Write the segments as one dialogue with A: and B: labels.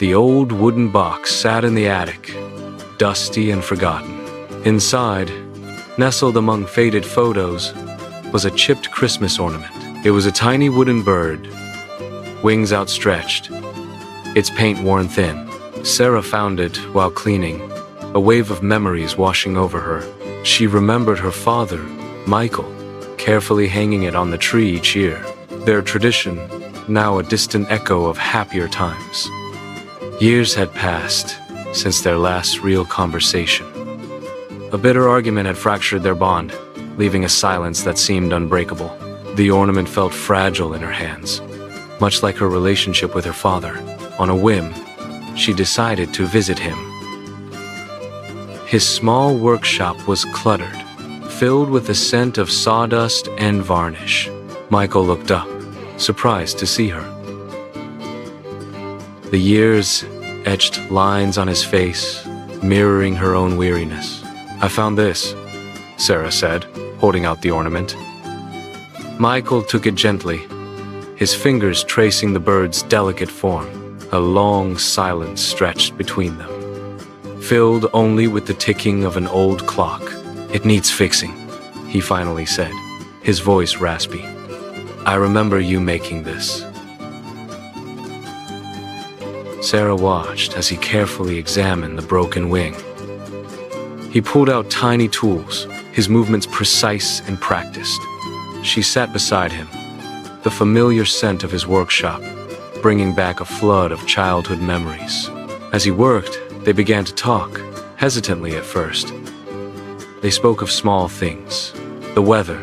A: The old wooden box sat in the attic, dusty and forgotten. Inside, nestled among faded photos, was a chipped Christmas ornament. It was a tiny wooden bird, wings outstretched, its paint worn thin. Sarah found it while cleaning, a wave of memories washing over her. She remembered her father, Michael, carefully hanging it on the tree each year. Their tradition, now a distant echo of happier times. Years had passed since their last real conversation. A bitter argument had fractured their bond, leaving a silence that seemed unbreakable. The ornament felt fragile in her hands, much like her relationship with her father. On a whim, she decided to visit him. His small workshop was cluttered, filled with the scent of sawdust and varnish. Michael looked up, surprised to see her. The years etched lines on his face, mirroring her own weariness. "I found this," Sarah said, holding out the ornament. Michael took it gently, his fingers tracing the bird's delicate form. A long silence stretched between them, filled only with the ticking of an old clock. "It needs fixing," he finally said, his voice raspy. "I remember you making this." Sarah watched as he carefully examined the broken wing. He pulled out tiny tools, his movements precise and practiced. She sat beside him, the familiar scent of his workshop, bringing back a flood of childhood memories. As he worked, they began to talk, hesitantly at first. They spoke of small things, the weather,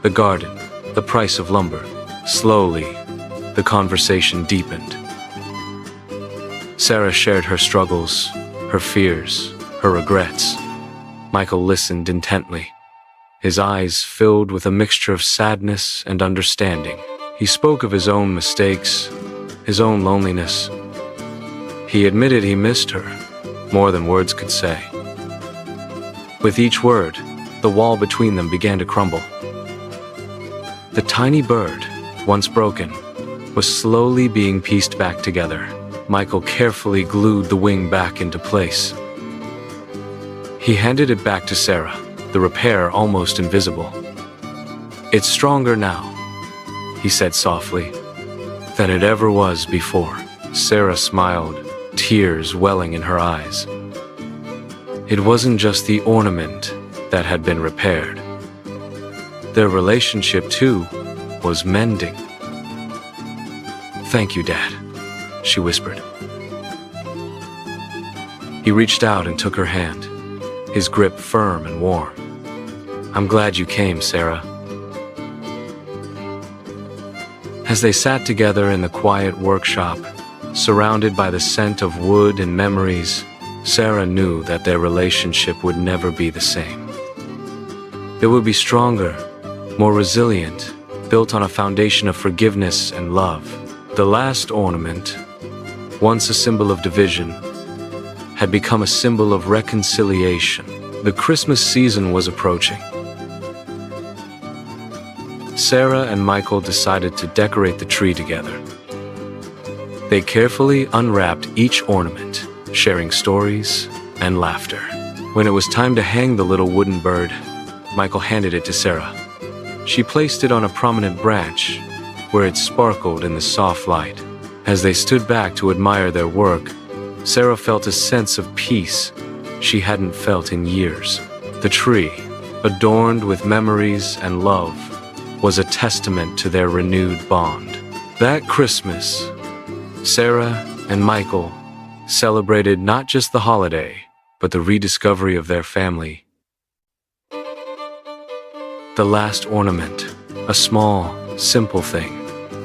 A: the garden, the price of lumber. Slowly, the conversation deepened. Sarah shared her struggles, her fears, her regrets. Michael listened intently, his eyes filled with a mixture of sadness and understanding. He spoke of his own mistakes, his own loneliness. He admitted he missed her, more than words could say. With each word, the wall between them began to crumble. The tiny bird, once broken, was slowly being pieced back together. Michael carefully glued the wing back into place. He handed it back to Sarah, the repair almost invisible. "It's stronger now," he said softly, "than it ever was before." Sarah smiled, tears welling in her eyes. It wasn't just the ornament that had been repaired. Their relationship, too, was mending. "Thank you, Dad," she whispered. He reached out and took her hand, his grip firm and warm. "I'm glad you came, Sarah." As they sat together in the quiet workshop, surrounded by the scent of wood and memories, Sarah knew that their relationship would never be the same. It would be stronger, more resilient, built on a foundation of forgiveness and love. The last ornament, once a symbol of division, had become a symbol of reconciliation. The Christmas season was approaching. Sarah and Michael decided to decorate the tree together. They carefully unwrapped each ornament, sharing stories and laughter. When it was time to hang the little wooden bird, Michael handed it to Sarah. She placed it on a prominent branch, where it sparkled in the soft light. As they stood back to admire their work, Sarah felt a sense of peace she hadn't felt in years. The tree, adorned with memories and love, was a testament to their renewed bond. That Christmas, Sarah and Michael celebrated not just the holiday, but the rediscovery of their family. The last ornament, a small, simple thing,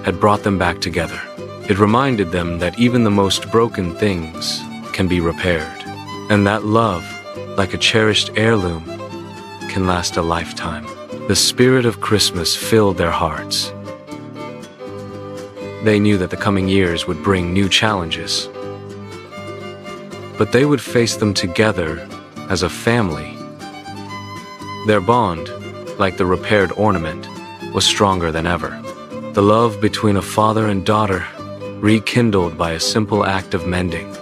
A: had brought them back together. It reminded them that even the most broken things can be repaired, and that love, like a cherished heirloom, can last a lifetime. The spirit of Christmas filled their hearts. They knew that the coming years would bring new challenges, but they would face them together as a family. Their bond, like the repaired ornament, was stronger than ever. The love between a father and daughter rekindled by a simple act of mending.